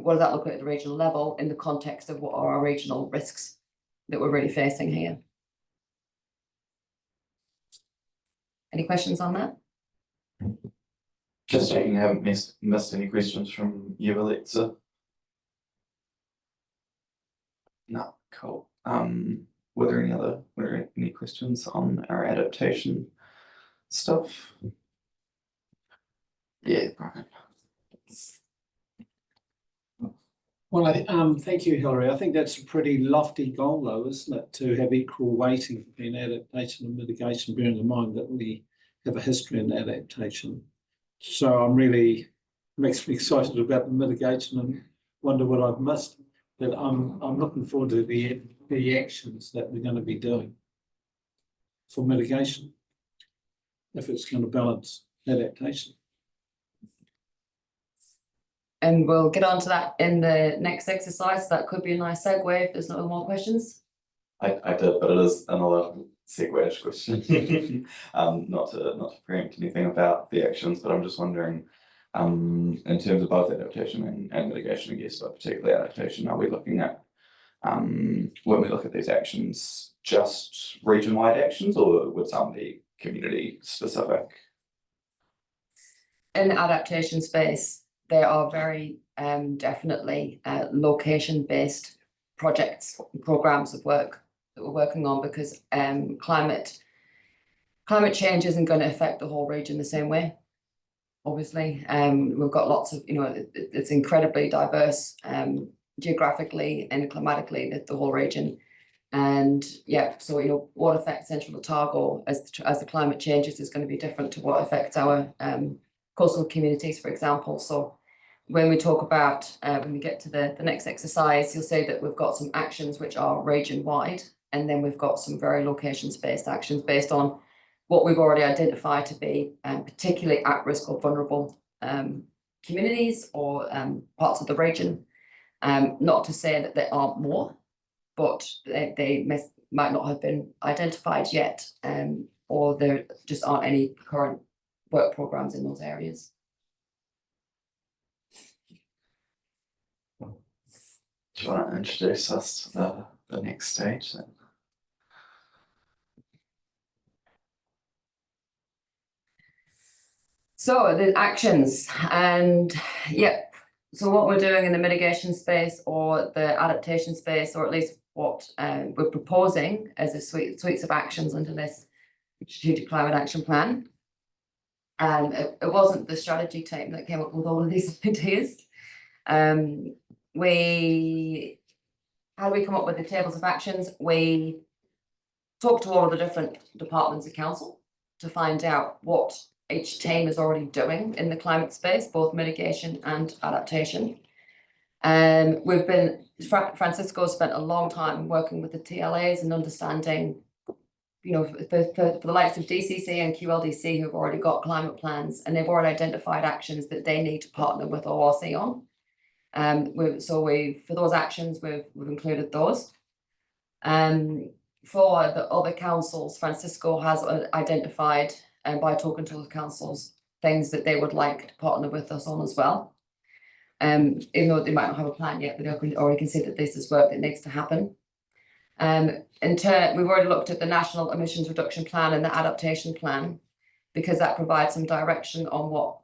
what does that look at the regional level in the context of what are our regional risks that we're really facing here. Any questions on that? Just checking, I haven't missed any questions from you, Alexa? No, cool. Were there any questions on our adaptation stuff? Yeah, Brian. Well, thank you, Hilary. I think that's a pretty lofty goal, though, isn't it, to have equal weighting between adaptation and mitigation, bearing in mind that we have a history in adaptation. So makes me excited about the mitigation and wonder what I've missed. But I'm looking forward to the actions that we're going to be doing for mitigation, if it's going to balance adaptation. And we'll get on to that in the next exercise. That could be a nice segue if there's no more questions. I did, but it is another segue question. Not to preempt anything about the actions, but I'm just wondering, in terms of both adaptation and mitigation, I guess, but particularly adaptation, are we looking at, when we look at these actions, just region-wide actions, or would some be community specific? In the adaptation space, there are very definitely location-based projects, programs of work that we're working on, because climate change isn't going to affect the whole region the same way. Obviously, we've got lots of, it's incredibly diverse geographically and climatically, the whole region. And yeah, so what affects Central Otago as the climate changes is going to be different to what affects our coastal communities, for example. So when we talk about, when we get to the next exercise, you'll see that we've got some actions which are region-wide, and then we've got some very location-based actions based on what we've already identified to be particularly at-risk or vulnerable communities or parts of the region. Not to say that there aren't more, but they might not have been identified yet, or there just aren't any current work programs in those areas. Do you want to introduce us to the next stage then? So the actions, and yep. So what we're doing in the mitigation space or the adaptation space, or at least what we're proposing as a suites of actions under this strategic climate action plan. And it wasn't the strategy team that came up with all of these ideas. How do we come up with the tables of actions? We talked to all of the different departments of council to find out what each team is already doing in the climate space, both mitigation and adaptation. Francisco spent a long time working with the TLAs and understanding, for the likes of DCC and QLDC who've already got climate plans, and they've already identified actions that they need to partner with ORC on. For those actions, we've included those. For the other councils, Francisco has identified, by talking to the councils, things that they would like to partner with us on as well. Even though they might not have a plan yet, but they already can see that this is work that needs to happen. We've already looked at the National Emissions Reduction Plan and the Adaptation Plan, because that provides some direction on what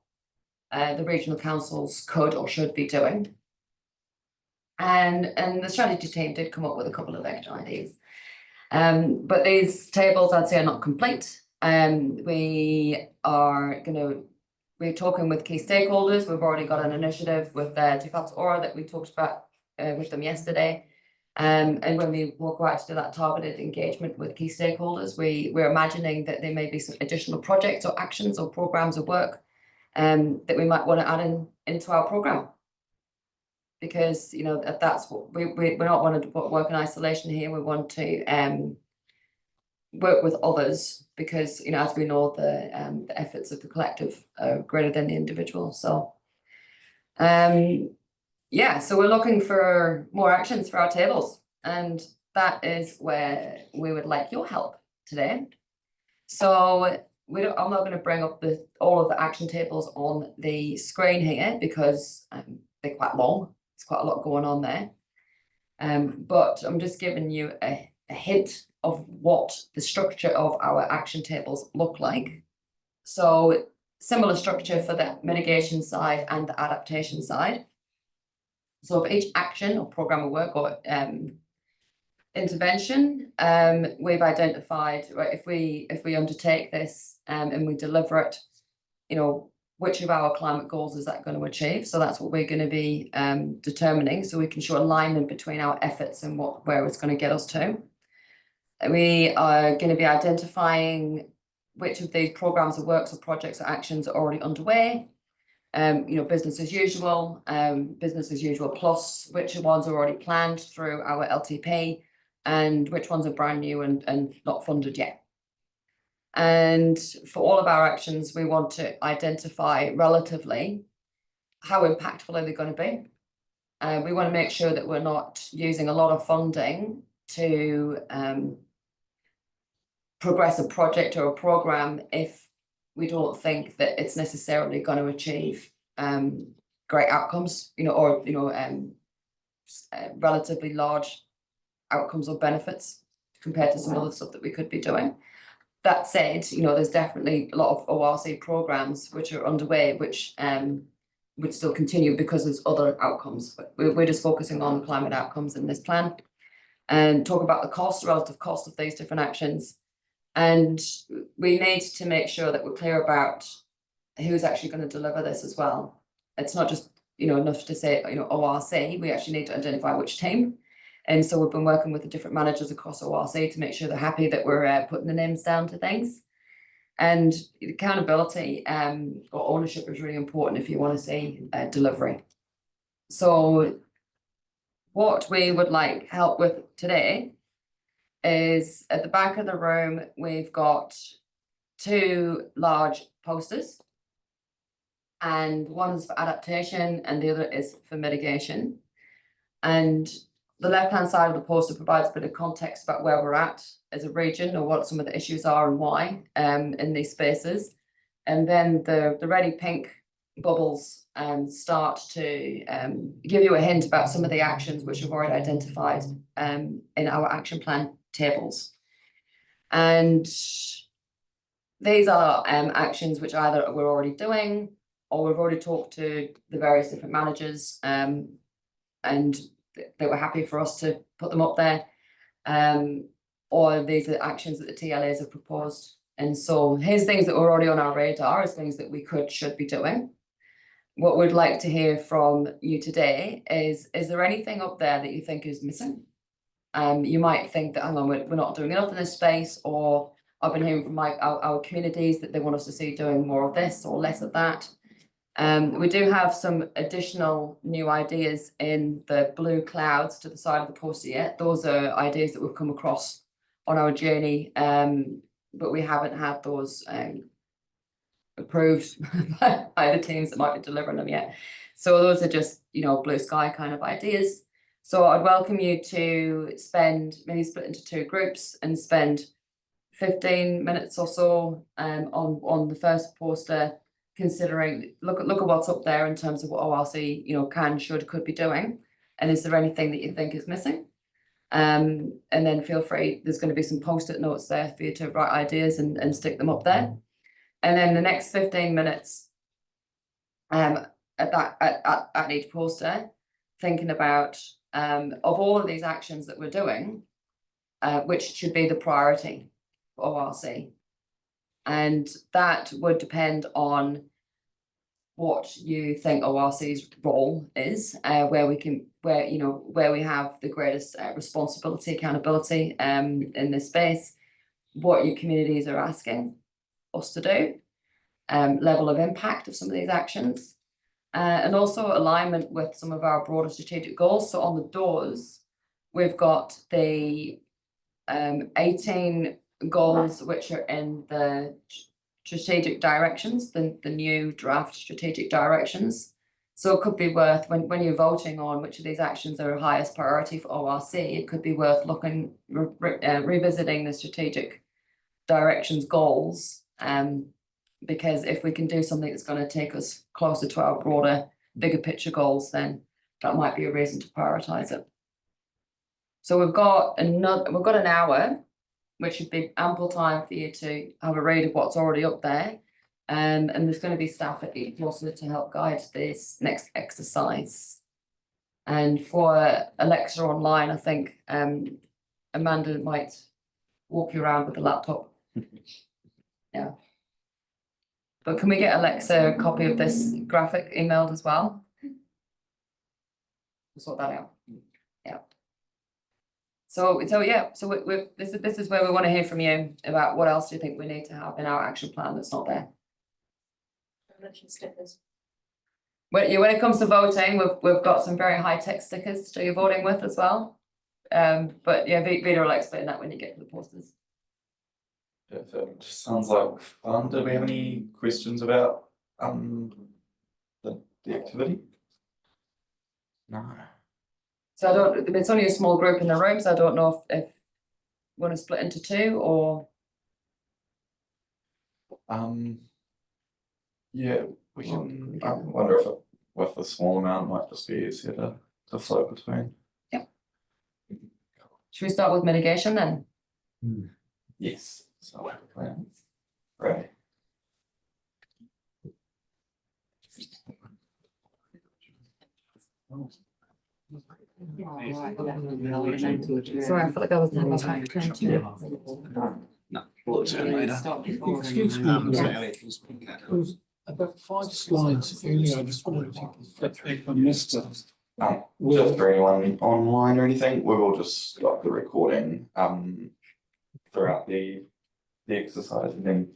the regional councils could or should be doing. And the strategy team did come up with a couple of extra ideas. But these tables, I'd say, are not complete. We're talking with key stakeholders. We've already got an initiative with Te Whatu Ora that we talked about with them yesterday. And when we will go out to do that targeted engagement with key stakeholders, we're imagining that there may be some additional projects or actions or programs of work that we might want to add into our program. Because, you know, that's what we're not wanting to work in isolation here. We want to work with others, because, you know, as we know, the efforts of the collective are greater than the individual. So yeah, so we're looking for more actions for our tables, and that is where we would like your help today. So I'm not going to bring up all of the action tables on the screen here, because they're quite long. It's quite a lot going on there. But I'm just giving you a hint of what the structure of our action tables look like. So similar structure for the mitigation side and the adaptation side. So for each action or program of work or intervention, we've identified, right, if we undertake this and we deliver it, you know, which of our climate goals is that going to achieve? So that's what we're going to be determining, so we can show alignment between our efforts and where it's going to get us to. We are going to be identifying which of these programs of works or projects or actions are already underway. You know, business as usual plus, which ones are already planned through our LTP, and which ones are brand new and not funded yet. And for all of our actions, we want to identify relatively how impactful are they going to be. We want to make sure that we're not using a lot of funding to progress a project or a program if we don't think that it's necessarily going to achieve great outcomes, you know, or, you know, relatively large outcomes or benefits compared to some other stuff that we could be doing. That said, you know, there's definitely a lot of ORC programs which are underway, which would still continue because there's other outcomes. But we're just focusing on climate outcomes in this plan, and talk about the relative cost of these different actions. And we need to make sure that we're clear about who's actually going to deliver this as well. It's not just, you know, enough to say, you know, ORC. We actually need to identify which team. And so we've been working with the different managers across ORC to make sure they're happy that we're putting the names down to things. And accountability or ownership is really important if you want to see delivery. So what we would like help with today is, at the back of the room, we've got 2 large posters, and one is for adaptation and the other is for mitigation. And the left-hand side of the poster provides a bit of context about where we're at as a region, or what some of the issues are and why in these spaces. And then the reddy pink bubbles start to give you a hint about some of the actions which we've already identified in our action plan tables. And these are actions which either we're already doing, or we've already talked to the various different managers and they were happy for us to put them up there, or these are actions that the TLAs have proposed. And so here's things that were already on our radar as things that we should be doing. What we'd like to hear from you today is there anything up there that you think is missing? You might think that, hang on, we're not doing enough in this space, or I've been hearing from our communities that they want us to see doing more of this or less of that. We do have some additional new ideas in the blue clouds to the side of the poster yet. Those are ideas that we've come across on our journey, but we haven't had those approved by the teams that might be delivering them yet. So those are just, you know, blue sky kind of ideas. So I'd welcome you to maybe split into 2 groups and spend 15 minutes or so on the first poster, considering, look at what's up there in terms of what ORC, can, should, could be doing. And is there anything that you think is missing? And then feel free, there's going to be some post-it notes there for you to write ideas and stick them up there. And then the next 15 minutes at each poster, thinking about of all of these actions that we're doing, which should be the priority for ORC. And that would depend on what you think ORC's role is, where we have the greatest responsibility, accountability in this space, what your communities are asking us to do, level of impact of some of these actions, and also alignment with some of our broader strategic goals. So on the doors, we've got the 18 goals which are in the strategic directions, the new draft strategic directions. So it could be worth, when you're voting on which of these actions are highest priority for ORC, it could be worth looking, revisiting the strategic directions goals, because if we can do something that's going to take us closer to our broader, bigger picture goals, then that might be a reason to prioritize it. So we've got an hour, which should be ample time for you to have a read of what's already up there. And there's going to be staff at each poster to help guide this next exercise. And for Alexa online, I think Amanda might walk you around with the laptop. Yeah. But can we get Alexa a copy of this graphic emailed as well? We'll sort that out. Yeah. So this is where we want to hear from you about what else do you think we need to have in our action plan that's not there. Stickers. When it comes to voting, we've got some very high-tech stickers to do your voting with as well. But yeah, Vida will explain that when you get to the posters. Perfect. Sounds like fun. Do we have any questions about the activity? No. So it's only a small group in the room, so I don't know if we want to split into two or. Yeah, we can. I wonder if with a small amount might just be easier to float between. Yep. Should we start with mitigation then? Yes. So right. Sorry, I feel like I was having a hard time too. We'll turn later. Excuse me. About 5 slides earlier, I just wondered if you could flip back on this stuff. Just for anyone online or anything, we will just stop the recording throughout the exercise and then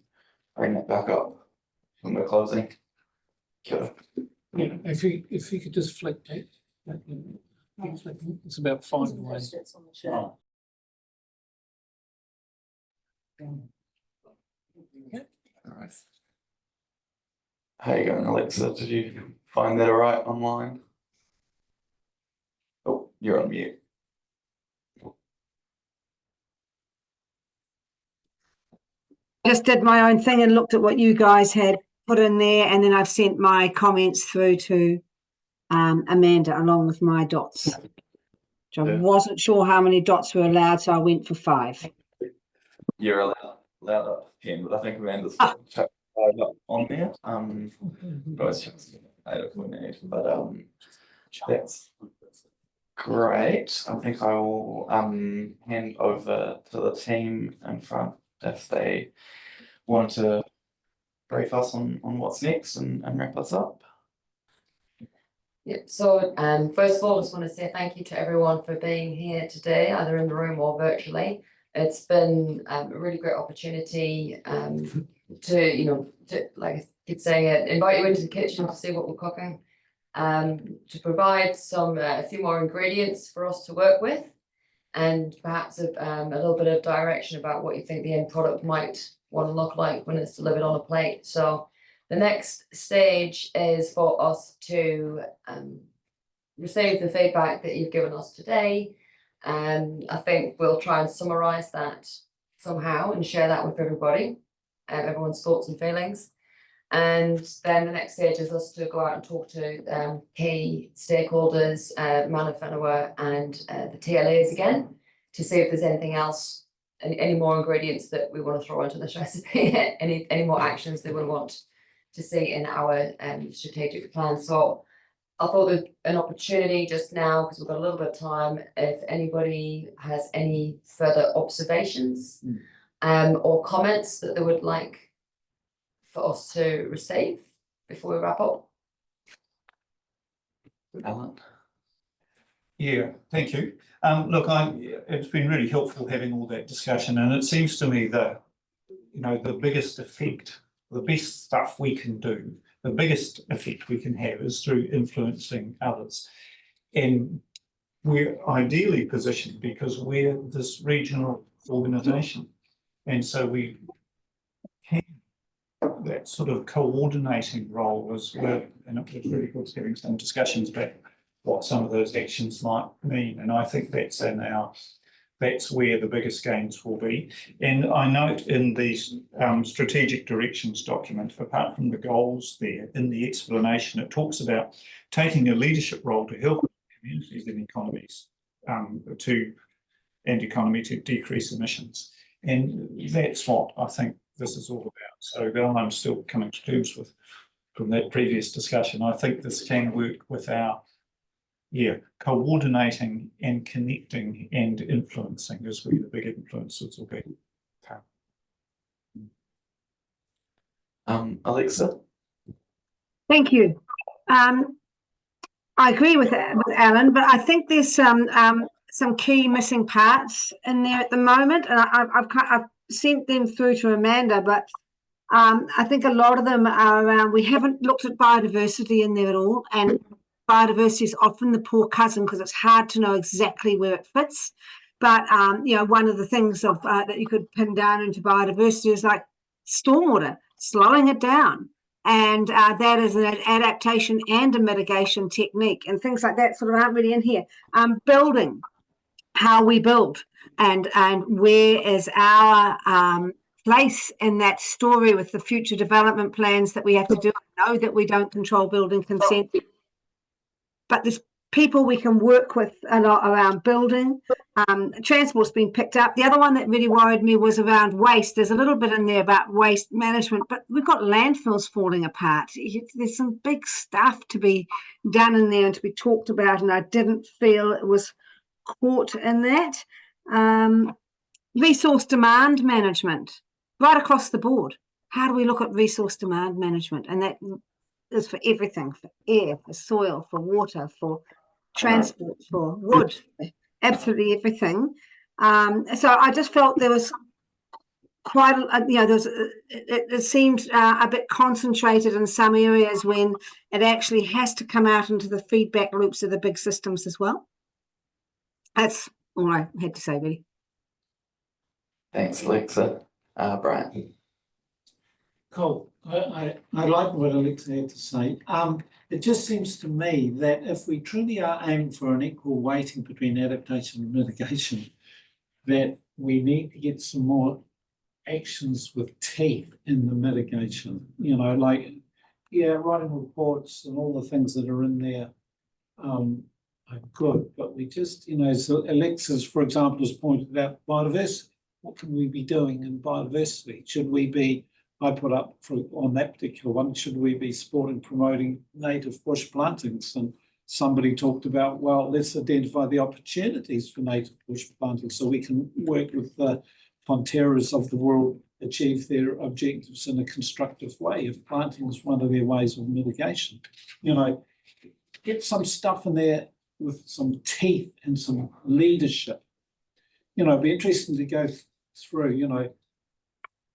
bring it back up when we're closing. Kia ora. Yeah, if you could just flick that. It's about 5 away. Oh. All right. How you going, Alexa? Did you find that all right online? Oh, you're on mute. Just did my own thing and looked at what you guys had put in there, and then I've sent my comments through to Amanda along with my dots. Which I wasn't sure how many dots were allowed, so I went for 5. You're allowed up to 10, but I think Amanda's got 5 up on there. But it's just 8 if we need. But that's great. I think I will hand over to the team in front if they want to brief us on what's next and wrap us up. Yeah, so first of all, I just want to say thank you to everyone for being here today, either in the room or virtually. It's been a really great opportunity to like I keep saying, invite you into the kitchen to see what we're cooking, to provide a few more ingredients for us to work with, and perhaps a little bit of direction about what you think the end product might want to look like when it's delivered on a plate. So the next stage is for us to receive the feedback that you've given us today. And I think we'll try and summarize that somehow and share that with everybody, everyone's thoughts and feelings. And then the next stage is us to go out and talk to key stakeholders, Mana Whenua and the TLAs again, to see if there's anything else, any more ingredients that we want to throw into this recipe, any more actions that we want to see in our strategic plan. So I thought there's an opportunity just now, because we've got a little bit of time, if anybody has any further observations or comments that they would like for us to receive before we wrap up. Alan? Yeah, thank you. Look, it's been really helpful having all that discussion, and it seems to me that, you know, the biggest effect, the best stuff we can do, the biggest effect we can have is through influencing others. And we're ideally positioned because we're this regional organisation. And so we can that sort of coordinating role as well. And it was really good having some discussions about what some of those actions might mean. And I think that's that's where the biggest gains will be. And I note in the strategic directions document, apart from the goals there, in the explanation, it talks about taking a leadership role to help communities and economies to decrease emissions. And that's what I think this is all about. So though I'm still coming to terms with, from that previous discussion, I think this can work with our coordinating and connecting and influencing is where the big influences will be. Alexa? Thank you. I agree with Alan, but I think there's some key missing parts in there at the moment, and I've sent them through to Amanda, but I think a lot of them are around. We haven't looked at biodiversity in there at all, and biodiversity is often the poor cousin because it's hard to know exactly where it fits. But you know, one of the things of that you could pin down into biodiversity is like stormwater, slowing it down. And that is an adaptation and a mitigation technique, and things like that sort of aren't really in here. Building, how we build, and where is our place in that story with the future development plans that we have to do. I know that we don't control building consent, but there's people we can work with a lot around building. Transport's been picked up. The other one that really worried me was around waste. There's a little bit in there about waste management, but we've got landfills falling apart. There's some big stuff to be done in there and to be talked about, and I didn't feel it was caught in that. Resource demand management, right across the board. How do we look at resource demand management? And that is for everything, for air, for soil, for water, for transport, for wood, absolutely everything. So I just felt there was quite, it seemed a bit concentrated in some areas when it actually has to come out into the feedback loops of the big systems as well. That's all I had to say, really. Thanks, Alexa. Brian? Cool. I like what Alexa had to say. It just seems to me that if we truly are aiming for an equal weighting between adaptation and mitigation, that we need to get some more actions with teeth in the mitigation. You know, like, writing reports and all the things that are in there are good, but we just, so Alexa's, for example, has pointed out biodiversity. What can we be doing in biodiversity? Should we be, I put up on that particular one, should we be supporting promoting native bush plantings? And somebody talked about, well, let's identify the opportunities for native bush planting so we can work with the Fonterras of the world achieve their objectives in a constructive way. If planting is one of their ways of mitigation, get some stuff in there with some teeth and some leadership. It'd be interesting to go through,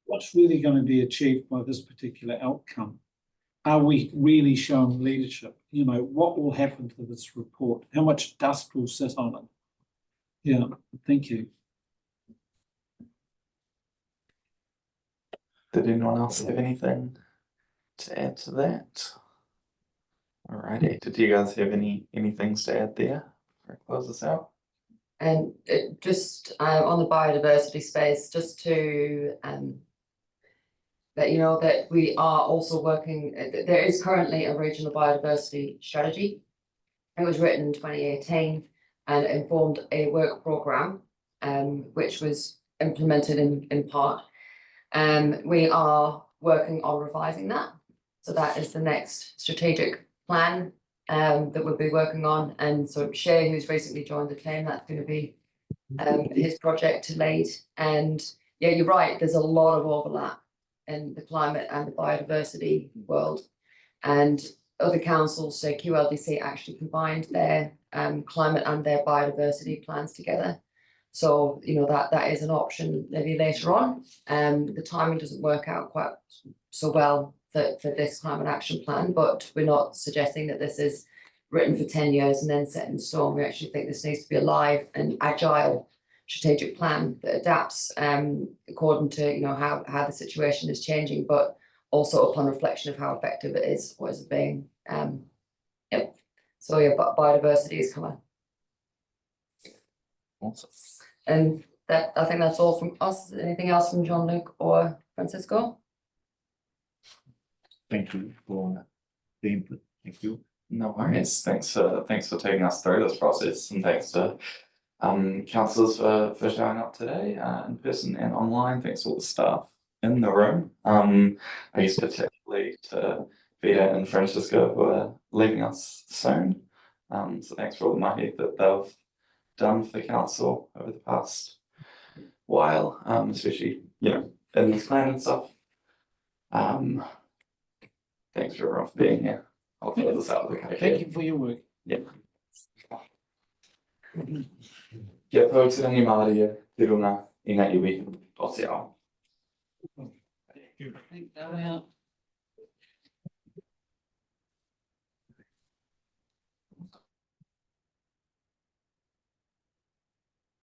what's really going to be achieved by this particular outcome? Are we really showing leadership? What will happen to this report? How much dust will sit on it? Yeah, thank you. Did anyone else have anything to add to that? Alrighty. Did you guys have anything to add there before I close this out? And just on the biodiversity space, just to let you know that we are also working, there is currently a regional biodiversity strategy. It was written in 2018 and informed a work programme, which was implemented in part. We are working on revising that. So that is the next strategic plan that we'll be working on. And so Shay, who's recently joined the team, that's going to be his project to lead. And yeah, you're right, there's a lot of overlap in the climate and the biodiversity world. And other councils, so QLDC actually combined their climate and their biodiversity plans together. So, you know, that is an option maybe later on. The timing doesn't work out quite so well for this climate action plan, but we're not suggesting that this is written for 10 years and then set in stone. We actually think this needs to be a live and agile strategic plan that adapts according to, you know, how the situation is changing, but also upon reflection of how effective it is, what is it being. Yep. So yeah, biodiversity is coming. Awesome. And that, I think that's all from us. Anything else from John Luke or Francisco? Thank you for the input. Thank you. No worries. Thanks for taking us through this process, and thanks to councillors for showing up today in person and online. Thanks to all the staff in the room. I guess particularly to Vida and Francisco who are leaving us soon. So thanks for all the mahi that they've done for the council over the past while, especially, you know, in this plan and stuff. Thanks for everyone for being here. I'll close this out with a Thank you for your work. Yeah. Kia pautu ni Māori te runga i ngā iwi o te ao. I think they're out.